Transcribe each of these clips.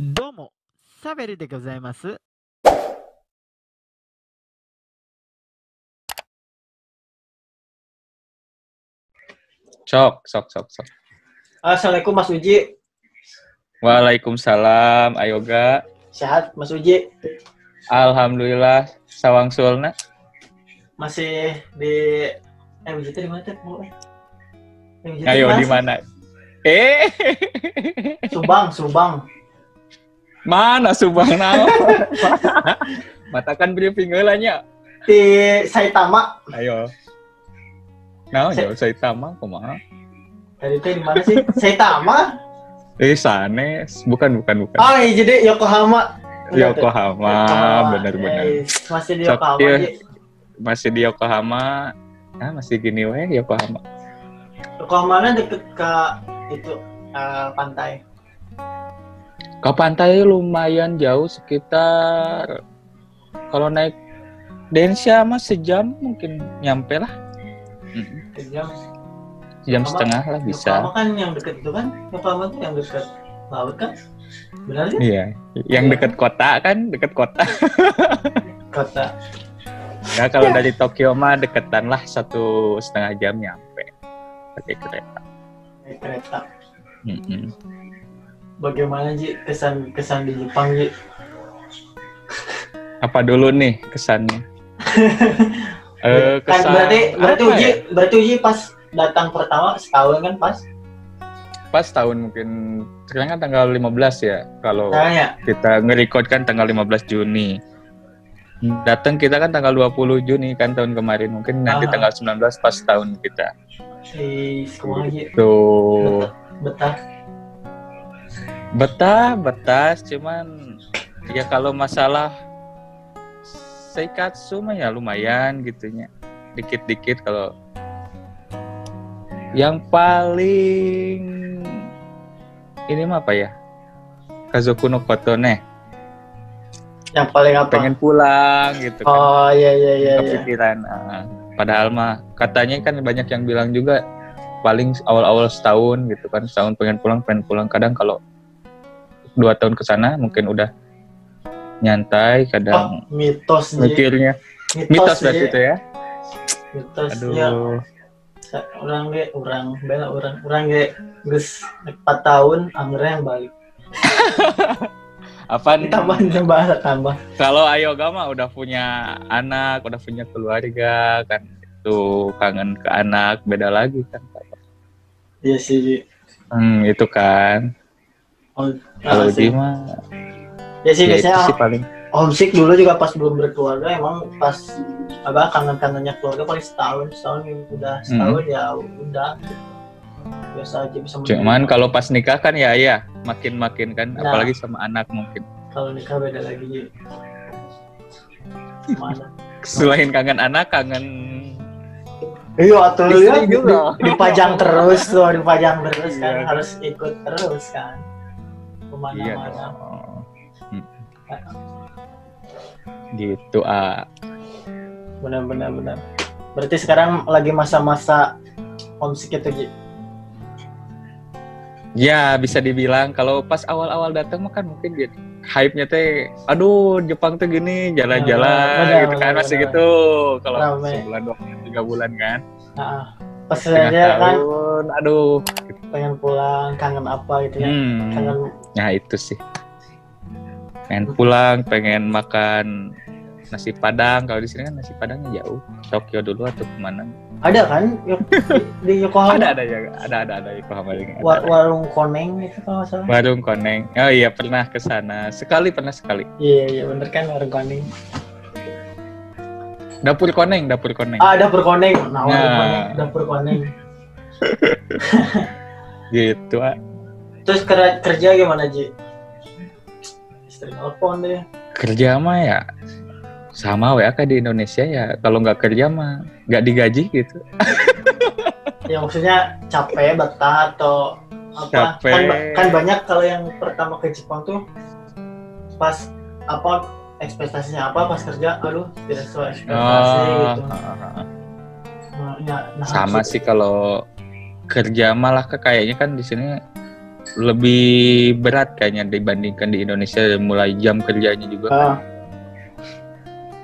どうも、サベルでございます。Sok, sok, sok, sok. Assalamualaikum Mas Uji. Waalaikumsalam, Ayoga. Sehat Mas Uji? Alhamdulillah, sawang sulna. Masih di Uji di mana tuh? Ayo di mana? Subang. Mana Subang naon? Matakan briefing heula nya. Di Saitama. Ayo. Naon ya Saitama kumaha? Tadi teh di mana sih? Saitama? Sanes, bukan. Oh, iya, jadi Yokohama. Yokohama, benar-benar. Masih di Yokohama. Masih di Yokohama. Ah, masih gini weh Yokohama. Yokohama deket ke itu pantai. Ke pantai lumayan jauh, sekitar kalau naik Densya mah sejam mungkin nyampe lah. Sejam setengah lah bisa. Yokohama kan yang deket itu kan? Yokohama tuh yang deket laut kan? Benar sih? Iya, yang deket kota kan, deket kota. Kota. Ya kalau dari Tokyo mah deketan lah 1,5 jam nyampe pakai kereta. Pakai kereta. Bagaimana Ji kesan di Jepang Ji? Apa dulu nih kesannya? Kan Kesan. berarti Uji pas datang pertama setahun kan pas tahun mungkin sekarang kan tanggal 15 ya kalau ya? kita nge-record kan tanggal 15 Juni. Datang kita kan tanggal 20 Juni kan tahun kemarin, mungkin nanti tanggal 19 pas tahun kita. Sekolah gitu. Betah, cuman ya kalau masalah seikatsu mah ya lumayan gitunya. Dikit-dikit kalau yang paling ini mah apa ya? Kazoku no Kotone. Yang paling apa? Pengen pulang gitu kan. Oh iya. Kepikiran. Padahal mah katanya kan banyak yang bilang juga paling awal-awal setahun gitu kan. Setahun pengen pulang. Kadang kalau 2 tahun ke sana mungkin udah nyantai, kadang mitos mikirnya. Mitos berarti itu ya. Mitos. Aduh. Ya. Orang ge geus 4 tahun akhirnya yang balik. Apaan? Tambah. Kalau Ayoga mah udah punya anak, udah punya keluarga kan, itu kangen ke anak beda lagi kan. Iya sih. Itu kan. Kalau di mah ya sih biasanya sih paling homesick dulu juga pas belum berkeluarga, emang pas kangen-kangennya keluarga paling setahun udah setahun ya udah biasa aja bisa. Cuman kalau pas nikah kan ya makin kan, apalagi sama anak mungkin. Kalau nikah beda lagi. Mana? Selain kangen anak, kangen iya atuh lihat juga. dipajang terus kan, harus ikut terus kan kemana-mana. Iya dong. Gitu Benar. Berarti sekarang lagi masa-masa homesick itu Ji? Ya bisa dibilang kalau pas awal-awal datang mah kan mungkin gitu. Hype-nya teh, aduh Jepang tuh gini jalan-jalan gitu kan, masih gitu. Kalau sebulan 2 3 bulan kan. Pas aja kan, aduh, pengen pulang, kangen apa gitu ya? Kangen. Nah itu sih. Pengen pulang, pengen makan nasi Padang. Kalau di sini kan nasi Padangnya jauh. Tokyo dulu atau kemana? Ada kan di Yokohama? Ada Yokohama. Warung Koneng itu kalau nggak salah. Warung Koneng. Oh iya pernah ke sana. Sekali. Iya bener kan warung Koneng. Dapur Koneng. Dapur Koneng. Dapur Koneng. Gitu Terus kerja gimana Ji? Istri nelfon deh. Kerja mah ya sama WA kayak di Indonesia ya. Kalau nggak kerja mah nggak digaji gitu. Ya maksudnya capek, betah atau apa? Kan banyak kalau yang pertama ke Jepang tuh pas apa ekspektasinya apa pas kerja, aduh tidak sesuai ekspektasi gitu. Sama sih kalau kerja malah kayaknya kan di sini lebih berat kayaknya dibandingkan di Indonesia. Mulai jam kerjanya juga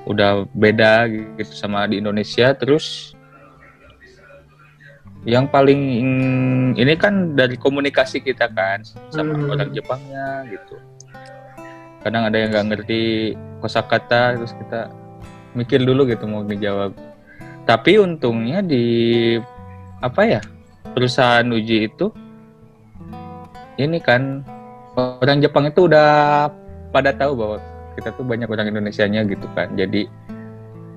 udah beda gitu sama di Indonesia. Terus yang paling ini kan dari komunikasi kita kan sama orang Jepangnya gitu. Kadang ada yang nggak ngerti kosakata, terus kita mikir dulu gitu mau dijawab. Tapi untungnya di perusahaan Uji itu ini kan orang Jepang itu udah pada tahu bahwa kita tuh banyak orang Indonesianya gitu kan. Jadi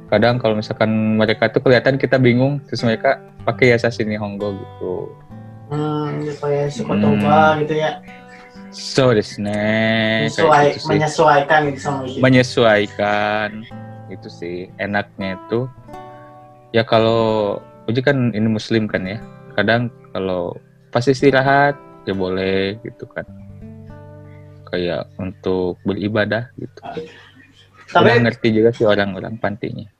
kadang kalau misalkan mereka tuh kelihatan kita bingung, terus mereka pakai Yasashi Nihongo gitu. Kayak Sukotoba gitu ya. So desu ne. Menyesuaikan gitu sama gitu. Menyesuaikan itu sih enaknya itu. Ya kalau Uji kan ini Muslim kan ya. Kadang kalau pas istirahat ya boleh gitu kan, kayak untuk beribadah gitu. Tapi udah ngerti juga sih orang-orang pantinya.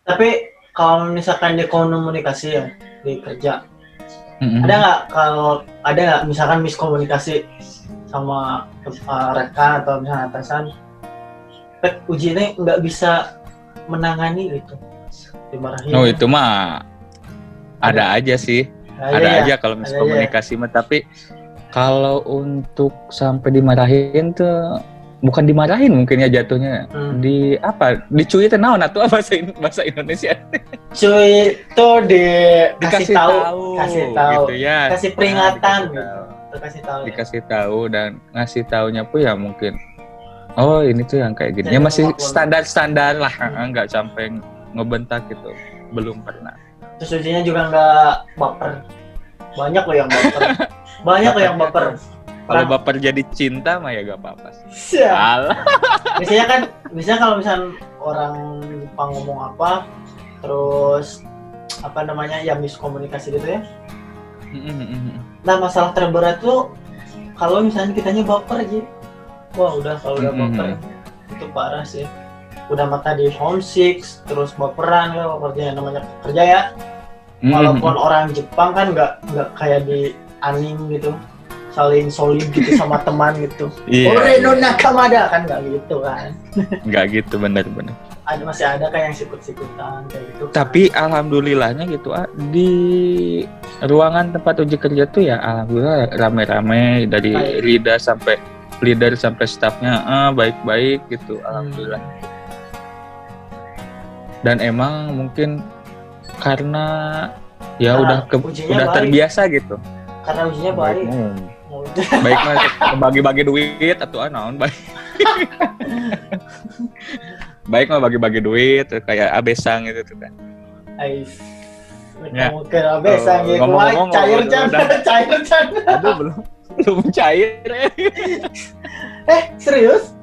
Tapi kalau misalkan di komunikasi ya di kerja, ada nggak misalkan miskomunikasi sama rekan atau misalnya atasan, Uji ini nggak bisa menangani gitu, dimarahin? No, itu mah ada aja sih. Ada aja kalau miskomunikasi mah, tapi kalau untuk sampai dimarahin tuh bukan dimarahin mungkin ya jatuhnya. Dicuy teh naon atuh bahasa Indonesia. Cuy itu dikasih tahu gitu ya. Kasih peringatan Dikasih tahu dan ngasih taunya pun ya mungkin oh ini tuh yang kayak gini. Ya masih standar-standar lah, enggak sampai ngebentak gitu. Belum pernah. Terus Ujinya juga nggak baper. Banyak loh yang baper. Kalau baper jadi cinta mah ya gak apa-apa sih. Biasanya kalau misal orang Jepang ngomong apa, terus ya miskomunikasi gitu ya. Nah masalah terberat tuh kalau misalnya kitanya baper aja. Wah udah kalau udah baper itu parah sih. Udah mata di homesick, terus baperan kan kerja namanya kerja ya. Walaupun orang Jepang kan nggak kayak di anime gitu, saling solid gitu sama teman gitu. Ore no nakamada kan nggak gitu kan? Nggak gitu benar-benar. Masih ada kayak yang sikut-sikutan kayak gitu. Tapi alhamdulillahnya gitu di ruangan tempat Uji kerja tuh ya alhamdulillah rame-rame dari leader sampai staffnya baik-baik gitu alhamdulillah. Dan emang mungkin karena ya udah terbiasa gitu. Karena Ujinya baik. Baik mah bagi-bagi duit atau naon baik. Baik mah bagi-bagi duit kayak abesang gitu tuh kan. Mungkin abesang gitu. Cair can. Aduh belum cair. Serius?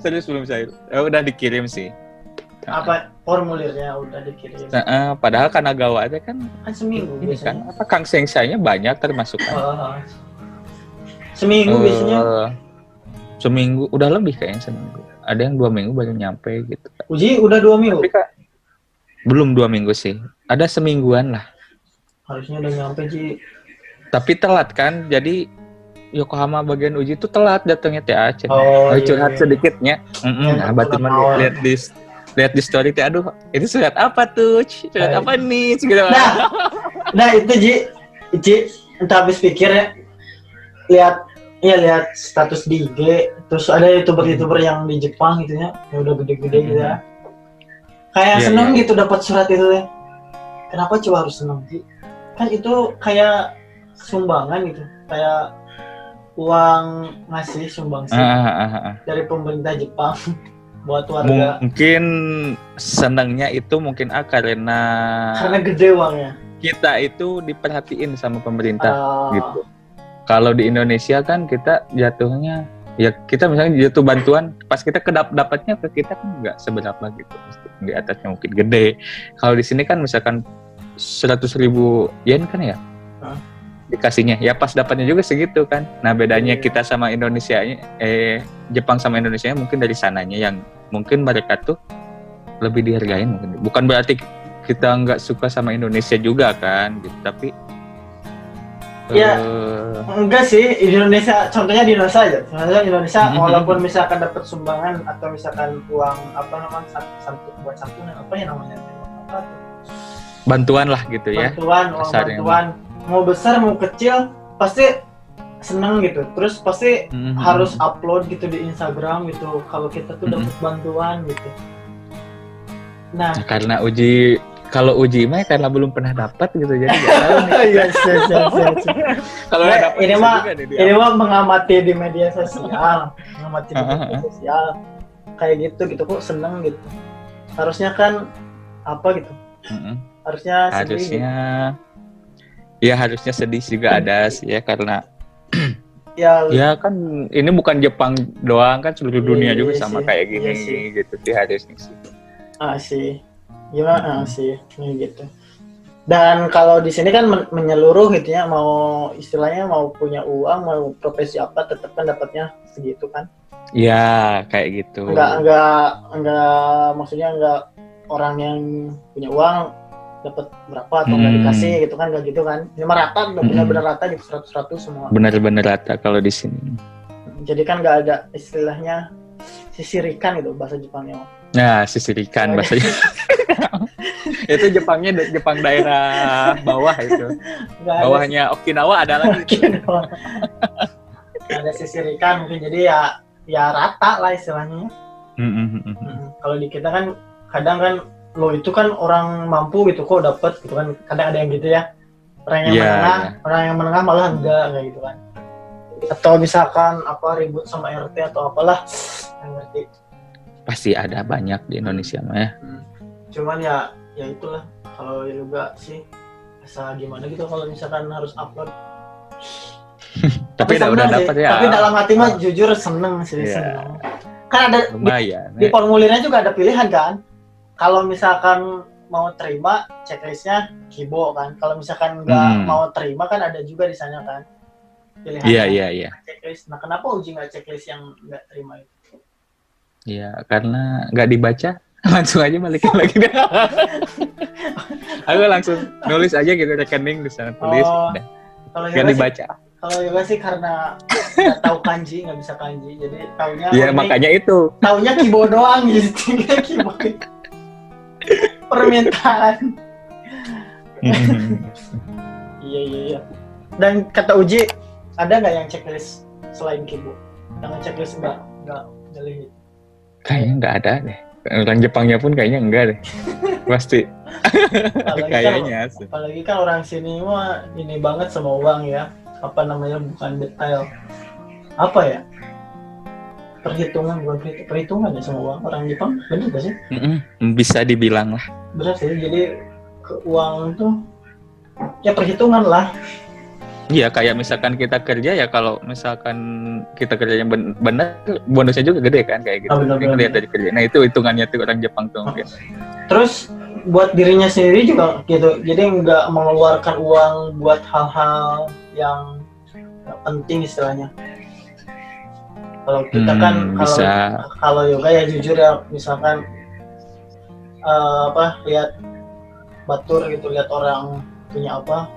Serius belum cair. Udah dikirim sih. Apa formulirnya udah dikirim? Padahal Kanagawa aja kan seminggu ini biasanya. kan Kang Sengsainya banyak termasuk kan. Seminggu biasanya. Seminggu udah lebih kayaknya seminggu. Ada yang 2 minggu baru nyampe gitu. Uji udah 2 minggu. Tapi belum 2 minggu sih. Ada semingguan lah. Harusnya udah nyampe Ji. Tapi telat kan. Jadi Yokohama bagian Uji itu telat datangnya TAC. Curhat sedikitnya. Nah, batin lihat di story teh, aduh ini surat apa tuh? Surat apa nih? Gitu. Nah itu Ji entah habis pikir ya lihat status di IG, terus ada youtuber yang di Jepang gitu ya, yang udah gede-gede gitu ya. Kayak seneng gitu dapat surat itu ya. Kenapa coba harus seneng sih? Kan itu kayak sumbangan gitu, kayak uang ngasih sumbangsi dari pemerintah Jepang. Buat warga. Mungkin senangnya itu mungkin karena gede uangnya. Kita itu diperhatiin sama pemerintah gitu. Kalau di Indonesia kan kita jatuhnya ya kita misalnya jatuh bantuan pas kita dapatnya ke kita kan nggak seberapa gitu. Di atasnya mungkin gede. Kalau di sini kan misalkan 100.000 yen kan ya. Dikasihnya ya pas dapatnya juga segitu kan. Nah bedanya kita sama Indonesia Jepang sama Indonesia mungkin dari sananya yang mungkin mereka tuh lebih dihargain mungkin. Bukan berarti kita nggak suka sama Indonesia juga kan gitu, tapi Ya, enggak sih, di Indonesia, contohnya di Indonesia aja. Contohnya di Indonesia, walaupun misalkan dapat sumbangan atau misalkan uang apa namanya buat santunan apa ya namanya, apa tuh? Bantuan lah gitu ya. Bantuan, uang bantuan, mau besar mau kecil pasti seneng gitu. Terus pasti harus upload gitu di Instagram gitu. Kalau kita tuh dapat bantuan gitu. Nah, karena kalau uji mah karena belum pernah dapat gitu jadi nggak tahu nih. Iya. Kalau dapat ini mah mengamati di media sosial, kayak gitu gitu kok seneng gitu. Harusnya kan apa gitu? Harusnya sedih. Ya harusnya sedih juga ada sih ya karena ya kan ini bukan Jepang doang kan seluruh dunia juga sama kayak gini gitu sih harusnya sih. Sih. Gimana sih gitu. Dan kalau di sini kan menyeluruh gitu ya, mau istilahnya mau punya uang, mau profesi apa tetap kan dapatnya segitu kan. Iya, kayak gitu. Enggak maksudnya enggak orang yang punya uang dapat berapa atau enggak dikasih gitu kan, enggak gitu kan. Ini rata, benar-benar rata gitu 100% semua. Benar-benar rata kalau di sini. Jadi kan enggak ada istilahnya sisirikan gitu bahasa Jepangnya. Nah, sisirikan bahasanya. Itu Jepang daerah bawah itu. Bawahnya Okinawa ada lagi. Ada sisirikan mungkin jadi ya rata lah istilahnya. Kalau di kita kan kadang kan lo itu kan orang mampu gitu kok dapat gitu kan, kadang ada yang gitu ya. Orang yang menengah malah enggak kayak gitu kan. Atau misalkan apa ribut sama RT atau apalah, yang ngerti. Pasti ada banyak di Indonesia mah ya. Cuman ya itulah, kalau juga sih asa gimana gitu kalau misalkan harus upload. Tapi udah dapat ya. Tapi dalam hati mah jujur seneng sih. Seneng. Kan ada di formulirnya juga ada pilihan kan. Kalau misalkan mau terima checklistnya Kibo kan. Kalau misalkan nggak mau terima kan ada juga di sana kan pilihannya. Iya. Checklist. Nah kenapa uji nggak checklist yang nggak terima itu? Iya, karena nggak dibaca, langsung aja balikin lagi deh. Aku langsung nulis aja gitu rekening di sana tulis, nggak dibaca. Kalau yoga sih karena nggak tahu kanji, nggak bisa kanji, jadi taunya. Iya makanya itu. Taunya Kibo doang gitu, Kibo. Permintaan. Iya. Dan kata Uji, ada nggak yang checklist selain Kibo? Yang checklist nggak milih? Kayaknya nggak ada deh. Orang Jepangnya pun kayaknya enggak deh. Pasti. Kayaknya. Apalagi kan orang sini mah ini banget sama uang ya. Apa namanya, bukan detail. Apa ya? Perhitungan, bukan perhitungan ya sama uang. Orang Jepang bener gak sih? Bisa dibilang lah. Bener sih. Jadi uang tuh ya perhitungan lah. Iya, kayak misalkan kita kerja ya, kalau misalkan kita kerjanya benar, bonusnya juga gede kan kayak gitu. Lihat dari kerja. Nah itu hitungannya tuh orang Jepang tuh mungkin. Terus buat dirinya sendiri juga gitu. Jadi nggak mengeluarkan uang buat hal-hal yang nggak penting istilahnya. Kalau kita kan kalau yoga ya jujur ya, misalkan lihat batur gitu, lihat orang punya apa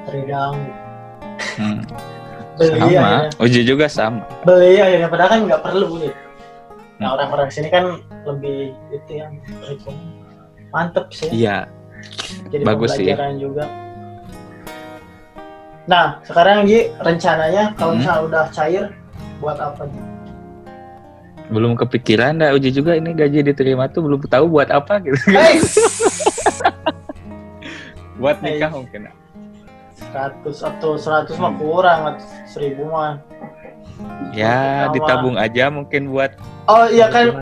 teridang. Beli sama, Uji juga sama. Beli akhirnya padahal kan nggak perlu gitu. Nah orang-orang sini kan lebih itu yang berhitung. Mantep sih. Iya. Jadi bagus sih. Pembelajaran juga. Nah sekarang Ji rencananya kalau misalnya udah cair buat apa Ji? Belum kepikiran, Uji juga ini gaji diterima tuh belum tahu buat apa gitu. Buat nikah mungkin. 100 atau 100 mah kurang, 1000 mah. Ya, ditabung aja mungkin buat. Oh iya kan,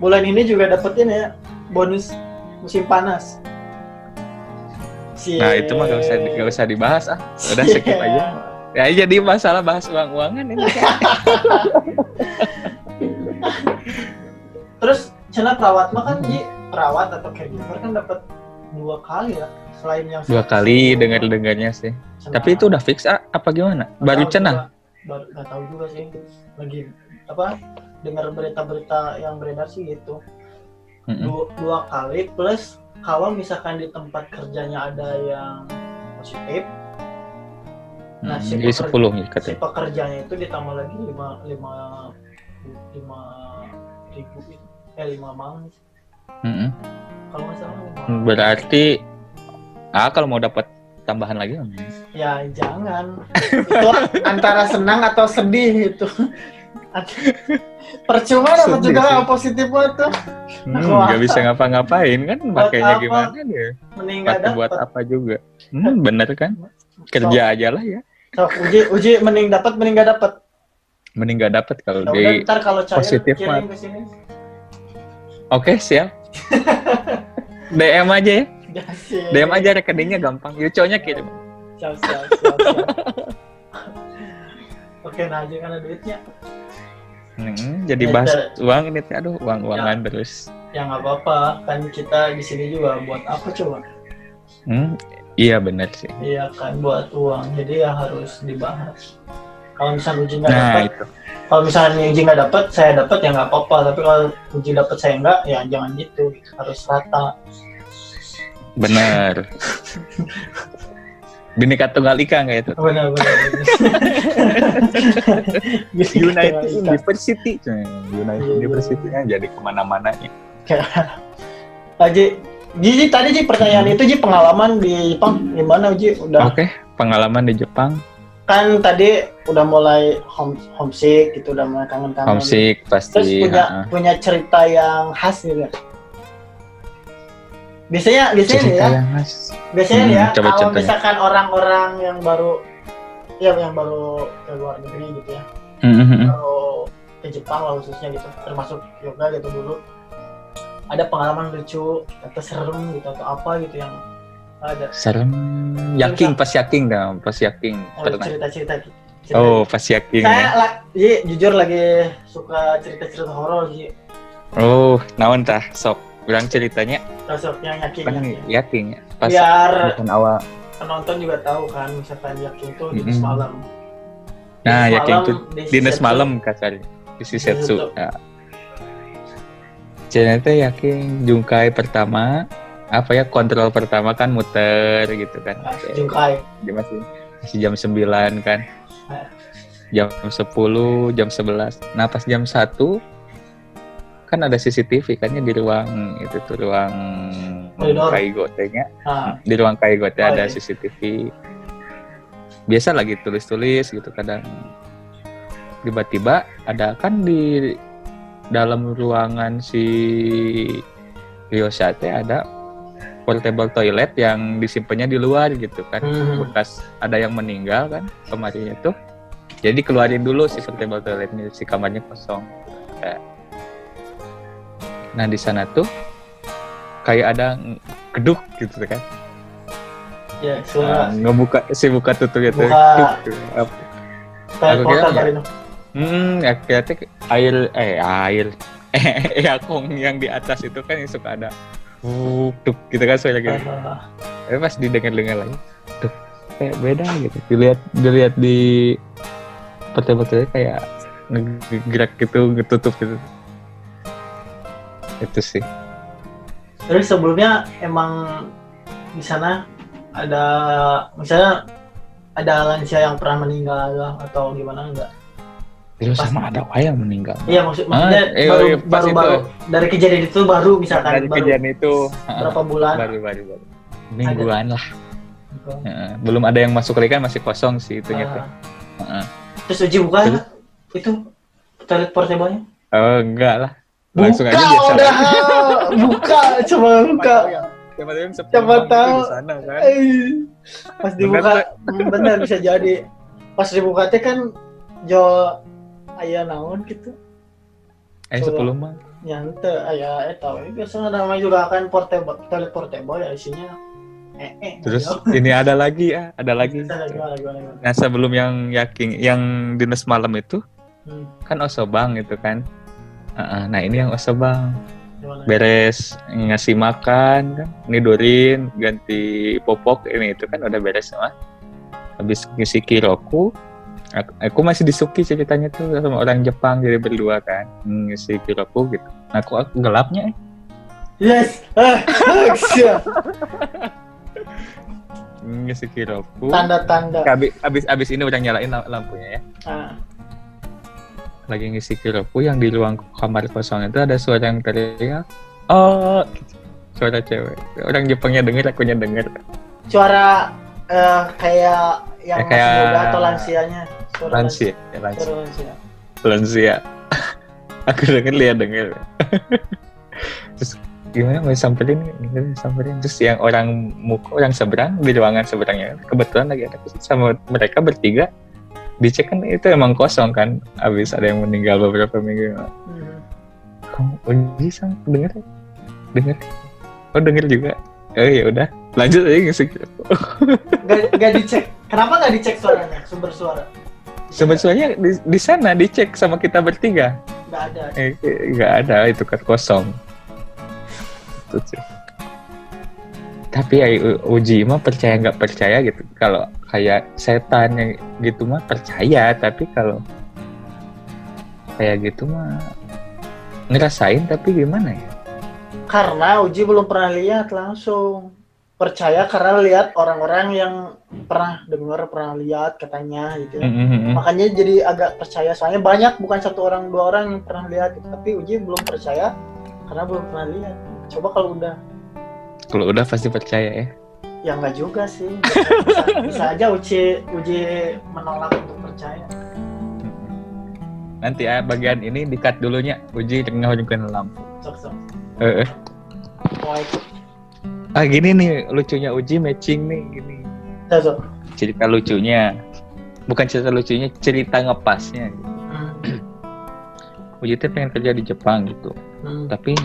bulan ini juga dapetin ya bonus musim panas. Nah itu mah gak usah dibahas udah skip aja. Ya jadi masalah bahas uang-uangan ini. Terus channel perawat mah kan perawat atau caregiver kan dapat 2 kali ya. Selain yang 2 kali dengar-dengarnya sih. Cenah. Tapi itu udah fix apa gimana? Baru cenah? Baru nggak tahu juga sih. Lagi dengar berita-berita yang beredar sih gitu. 2 kali plus kalau misalkan di tempat kerjanya ada yang positif, Nah, Jadi 10 nih si katanya. pekerjanya itu ditambah lagi 5 ribu itu. 5 malam. Mm-mm. Kalau nggak salah 5. Berarti kalau mau dapat tambahan lagi Ya jangan. Itu antara senang atau sedih itu. Percuma dapat Sedih juga sih. yang positif buat tuh. nggak bisa ngapa-ngapain kan, Buat makanya apa? gimana dia? Mending nggak Pakai buat dapat. apa juga? Bener kan? Kerja aja lah ya. So, uji mending dapat mending nggak dapat. Mending nggak dapat kalau Ya udah, ntar kalau cair positif kirim mah. ke sini. Oke, siap. DM aja ya. Gasih. DM aja, rekeningnya gampang. Yuconya kirim. Siap. Oke, nah aja karena duitnya. Jadi Ya, bahas udah. uang ini teh, aduh uang-uangan terus. Ya nggak apa-apa, kan kita di sini juga buat apa coba? Iya benar sih. Iya kan buat uang, jadi ya harus dibahas. Kalau misalnya uji nggak Nah dapat, itu. kalau misalnya uji nggak dapat, saya dapat ya nggak apa-apa. Tapi kalau uji dapat saya nggak, ya jangan gitu. Harus rata. Benar. Bineka Tunggal Ika nggak itu? Benar. United University. United Iya. University-nya jadi kemana-mana ya. Ji, tadi Ji pertanyaan itu Ji, pengalaman di Jepang gimana Ji? Udah Oke, pengalaman di Jepang. kan tadi udah mulai homesick gitu, udah mulai kangen-kangen. Homesick Terus pasti. punya cerita yang khas gitu. Biasanya nih Cerita ya. yang khas. Biasanya nih ya, coba kalau contohnya. misalkan orang-orang yang baru ke luar negeri gitu ya, Mhm. baru ke Jepang lah khususnya gitu, termasuk yoga gitu dulu, ada pengalaman lucu atau serem gitu atau apa gitu yang ada. Serem. Yaking pas yaking pernah. Cerita-cerita gitu. Oh, pas yaking. Saya jujur lagi suka cerita-cerita horor sih. Oh, naon tah sok bilang ceritanya Rasanya yakin. kan yaking ya. Pas Biar bukan awal. penonton juga tahu kan, misalkan yakin tuh di Mm-mm. semalam. Nah, yaking tuh dinas Shisetsu. malam kasar di Shisetsu. Shisetsu. Ya. Ternyata yaking jungkai pertama apa ya, kontrol pertama kan muter gitu kan. Jungkai. Dia masih jam 9 kan. Jam 10, jam 11. Nah, pas jam 1 kan ada CCTV kan ya di ruang itu tuh, ruang Koridor. Kaigote-nya. Nah, Di ruang Kaigote Oh, ada iya. CCTV. Biasa lagi tulis-tulis gitu, kadang tiba-tiba ada kan di dalam ruangan si Ryosha teh ada portable toilet yang disimpannya di luar gitu kan. Bekas ada yang meninggal kan kemarin itu. Jadi keluarin dulu si portable toiletnya, si kamarnya kosong. Nah di sana tuh kayak ada geduk gitu kan. ya suara Buka tutup gitu. Buka. Duk. kayak aku kira portal ya. kali itu. Ya kayaknya air eakong yang di atas itu kan yang suka ada duk gitu kan suara gitu. Tapi pas didengar-dengar lagi, tuh kayak beda gitu. Dilihat di portable kayak ngegerak gitu, ngetutup gitu. Itu sih. Terus sebelumnya emang di sana ada misalnya ada lansia yang pernah meninggal atau gimana enggak? Itu sama ada yang meninggal. Iya maksudnya pas baru dari kejadian itu baru misalkan dari kejadian itu berapa bulan? baru mingguan lah. Belum ada yang masuk lagi kan, masih kosong sih itunya teh. Terus uji buka itu toilet portable-nya? Oh enggak lah. Langsung aja biasa. Buka, coba buka. Siapa tahu. Di sana kan. Pas dibuka, bener bisa jadi. Pas dibuka teh kan jo aya naon gitu. 10 mah. Nyante aya eta we. Biasanya namanya juga kan portable, toilet portable ya isinya Terus ini ada lagi. Gimana? Nah sebelum yang yaking, yang dinas malam itu kan osobang itu kan. Nah ini yang osobang. Beres ngasih makan kan, nidurin, ganti popok ini itu kan udah beres semua. Habis ngisi kiroku, aku masih disuki ceritanya tuh sama orang Jepang, jadi berdua kan ngisi kiroku gitu. Nah aku gelapnya. Yes. ngisi Kiroku. Tanda-tanda. Abis ini udah nyalain lampunya ya. Lagi ngisi Kiroku, yang di ruang kamar kosong itu ada suara yang teriak. Oh, suara cewek. Orang Jepangnya denger, akunya denger. Suara kayak yang masih muda atau lansianya. Lansia. Aku denger, Lia denger. Terus gimana mau samperin? Terus yang orang seberang di ruangan seberangnya, kebetulan lagi ada sama mereka bertiga. Dicek kan itu emang kosong kan, abis ada yang meninggal beberapa minggu. Kamu Uji sang denger? Oh denger juga. Ya udah, lanjut aja ngisi. Gak dicek. Kenapa gak dicek suaranya? Sumber suaranya di sana dicek sama kita bertiga. Gak ada. Gak ada, itu kan kosong. Itu sih. Tapi ya Uji mah percaya nggak percaya gitu. Kalau kayak setan yang gitu mah percaya, tapi kalau kayak gitu mah ngerasain tapi gimana ya? Karena Uji belum pernah lihat langsung. Percaya karena lihat orang-orang yang pernah dengar, pernah lihat katanya gitu. Makanya jadi agak percaya, soalnya banyak, bukan 1 orang 2 orang yang pernah lihat gitu. Tapi Uji belum percaya karena belum pernah lihat. Coba kalau udah pasti percaya ya. Ya enggak juga sih. Bisa aja Uji menolak untuk percaya. Nanti bagian ini di-cut dulunya. Uji ngehujungkan lampu. Sok. Gini nih lucunya Uji matching nih gini. Sok. Cerita lucunya. Bukan cerita lucunya, cerita ngepasnya gitu. Uji tuh pengen kerja di Jepang gitu. Tapi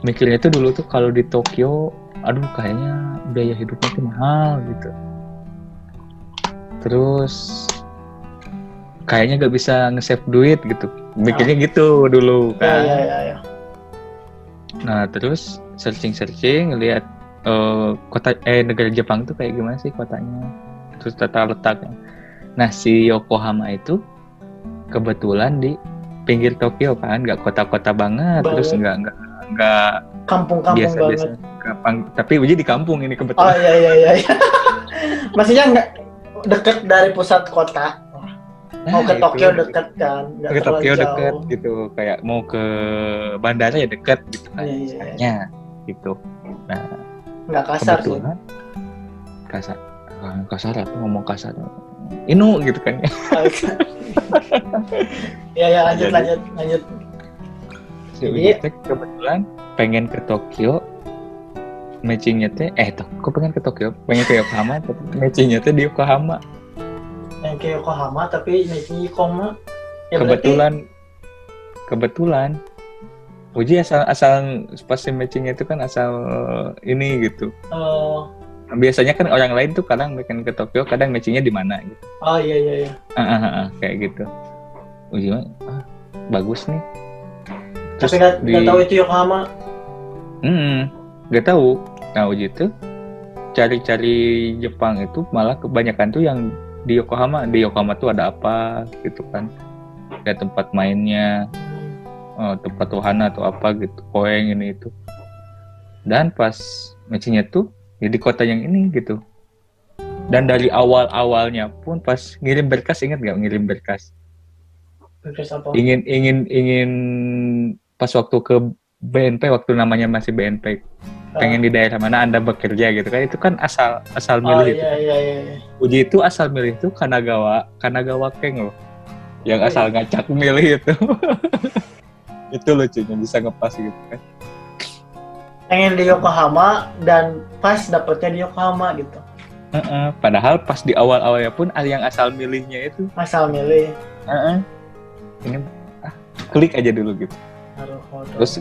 mikirnya tuh dulu tuh kalau di Tokyo, aduh kayaknya biaya hidupnya tuh mahal gitu. Terus kayaknya gak bisa nge-save duit gitu. Mikirnya gitu dulu kan. Iya. Nah terus searching lihat kota negara Jepang tuh kayak gimana sih kotanya. Terus tata letaknya. Nah si Yokohama itu kebetulan di pinggir Tokyo kan, nggak kota-kota banget. Terus nggak kampung-kampung biasa, banget. Tapi Uji di kampung ini kebetulan. Oh iya. Maksudnya nggak deket dari pusat kota. Mau ke Tokyo deket kan? Ke Tokyo deket gitu, kayak mau ke bandara ya deket gitu kan. Iya. Gitu. Nah, nggak kasar sih. Kasar apa ngomong kasar? Inu gitu kan. Iya, lanjut. Jadi kebetulan pengen ke Tokyo, matchingnya teh kok pengen ke Tokyo, pengen ke Yokohama, tapi matchingnya teh di Yokohama. Yang ke Yokohama tapi matching Yokohama. Ya kebetulan. Uji asal pas matchingnya itu kan asal ini gitu. Biasanya kan orang lain tuh kadang bikin ke Tokyo, kadang matchingnya di mana gitu. Oh iya. Kayak gitu. Uji bagus nih. Terus tapi nggak tahu itu Yokohama. Nggak tahu. Nah Uji tuh cari-cari Jepang itu malah kebanyakan tuh yang di Yokohama. Di Yokohama tuh ada apa gitu kan? Kayak tempat mainnya, tempat wahana atau apa gitu, koeng ini itu. Dan pas matchingnya tuh ya di kota yang ini gitu. Dan dari awalnya pun pas ngirim berkas, ingat nggak ngirim berkas? Berkas apa? Ingin pas waktu ke BNP, waktu namanya masih BNP, pengen di daerah mana Anda bekerja gitu kan, itu kan asal milih itu. Iya. Uji itu asal milih itu Kanagawa Keng loh, yang asal ngacak milih itu. Itu lucunya bisa ngepas gitu kan. Pengen di Yokohama dan pas dapetnya di Yokohama gitu. Padahal pas di awalnya pun yang asal milihnya itu. Asal milih. Ini klik aja dulu gitu. Terus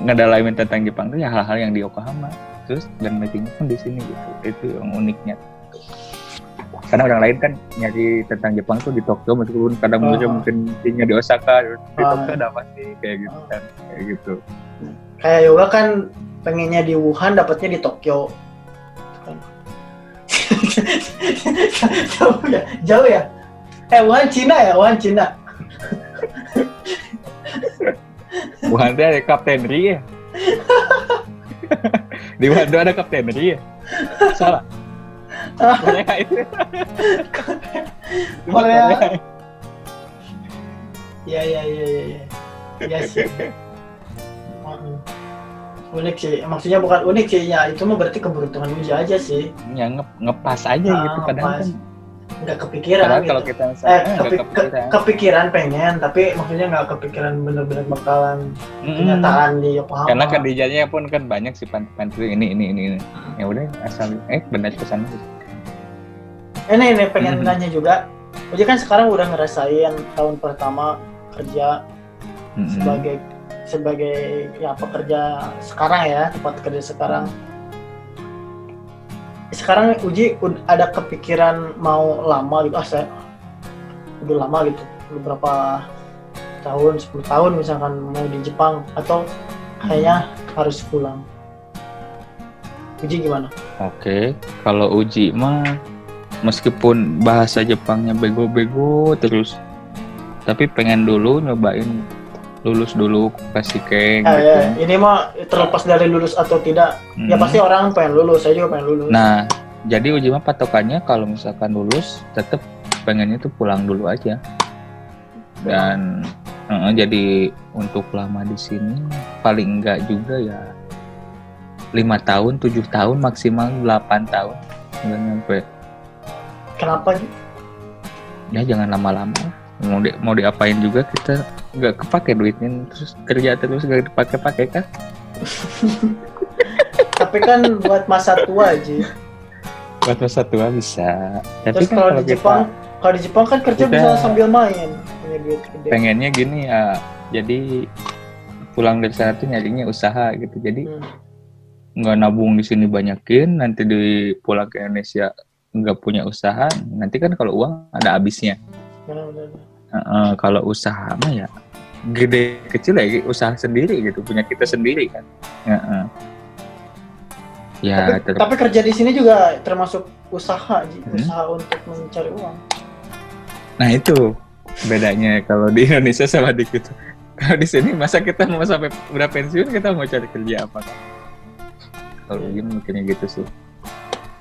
ngedalamin tentang Jepang tuh ya hal-hal yang di Yokohama. Terus dan matchingnya pun di sini gitu. Itu yang uniknya. Karena orang lain kan nyari tentang Jepang tuh di Tokyo, meskipun kadang mungkin tinggal di Osaka, di Tokyo ada apa sih kayak gitu kan, kayak gitu. Kayak Yoga kan pengennya di Wuhan, dapatnya di Tokyo. Jauh ya. Wuhan Cina. Wuhan ada kaptenri ya. Di Wuhan ada kaptenri ya. Salah. Korea itu. Korea. Iya. Iya sih. Unik sih. Maksudnya bukan unik sih ya. Itu mah berarti keberuntungan Uji aja sih. Ya ngepas aja gitu padahal kan. Nggak kepikiran Padahal gitu. kalau kita misalnya kepikiran pengen, tapi maksudnya nggak kepikiran bener-bener bakalan kenyataan di Yokohama. Karena kerjanya pun kan banyak sih panti ini. Ya udah asal benar kesana. Ini pengen nanya juga. Uji kan sekarang udah ngerasain tahun pertama kerja sebagai ya pekerja sekarang ya, tempat kerja sekarang. Sekarang Uji ada kepikiran mau lama gitu, saya udah lama gitu, beberapa tahun, 10 tahun misalkan mau di Jepang, atau kayaknya harus pulang. Uji gimana? Oke, kalau Uji mah meskipun bahasa Jepangnya bego-bego terus, tapi pengen dulu nyobain lulus dulu Kasike gitu. Ya, ini mah terlepas dari lulus atau tidak, ya pasti orang pengen lulus, saya juga pengen lulus. Nah, jadi Uji mah patokannya kalau misalkan lulus, tetap pengennya tuh pulang dulu aja. Dan jadi untuk lama di sini paling enggak juga ya 5 tahun, 7 tahun, maksimal 8 tahun nggak nyampe. Kenapa? Ya jangan lama-lama. Mau diapain juga kita nggak kepake duitnya, terus kerja terus nggak dipakai kan. Tapi kan buat masa tua aja. Buat masa tua bisa. Tapi Terus kan kalau di Jepang kan kerja bisa sambil main, punya duit gede. Pengennya gini ya, jadi pulang dari sana tuh nyarinya usaha gitu. Jadi nggak nabung di sini banyakin, nanti pulang ke Indonesia nggak punya usaha, nanti kan kalau uang ada habisnya. Kalau usaha mah ya gede kecil ya usaha sendiri gitu, punya kita sendiri kan. Ya, tapi kerja di sini juga termasuk usaha, usaha untuk mencari uang. Nah itu bedanya kalau di Indonesia sama di kita. Kalau di sini masa kita mau sampai udah pensiun kita mau cari kerja apa kan? Kalau ini mungkinnya gitu sih.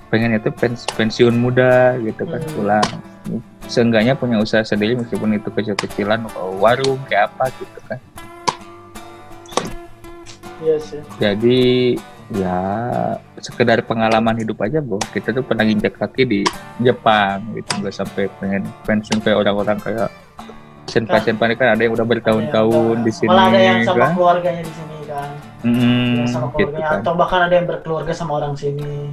Pengen itu pensiun muda gitu kan, pulang. Seenggaknya punya usaha sendiri meskipun itu kecil-kecilan, warung kayak apa gitu kan. Iya sih. Jadi ya sekedar pengalaman hidup aja, Bro. Kita tuh pernah injak kaki di Jepang gitu, nggak sampai pengen pensiun kayak orang-orang kayak senpai-senpai kan ada yang udah bertahun-tahun di sini. Malah ada yang sama keluarganya di sini kan. Yang sama keluarganya gitu kan. Atau bahkan ada yang berkeluarga sama orang sini.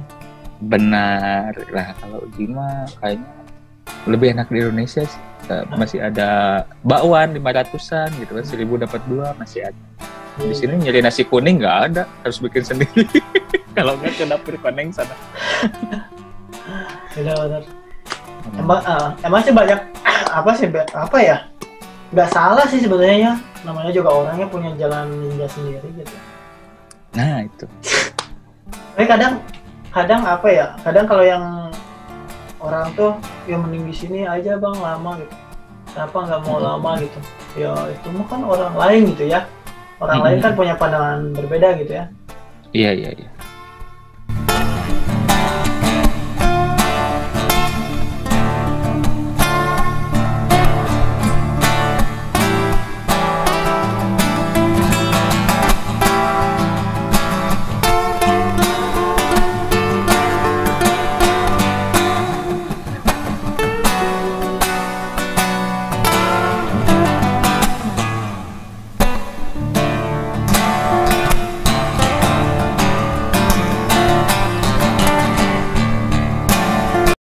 Benar. Lah kalau Jima kayaknya lebih enak di Indonesia sih. Masih ada bakwan 500-an gitu kan, 1000 dapat 2 masih ada. Di sini nyari nasi kuning nggak ada, harus bikin sendiri. Kalau nggak ke dapur koneng sana. Benar. Emang sih banyak apa ya? Nggak salah sih sebenarnya. Namanya juga orangnya punya jalan ninja sendiri gitu. Nah itu. Tapi kadang apa ya? Kadang kalau yang orang tuh ya mending di sini aja bang, lama gitu. Kenapa nggak mau lama gitu? Ya itu mah kan orang lain gitu ya. Orang lain kan punya pandangan berbeda gitu ya. Iya.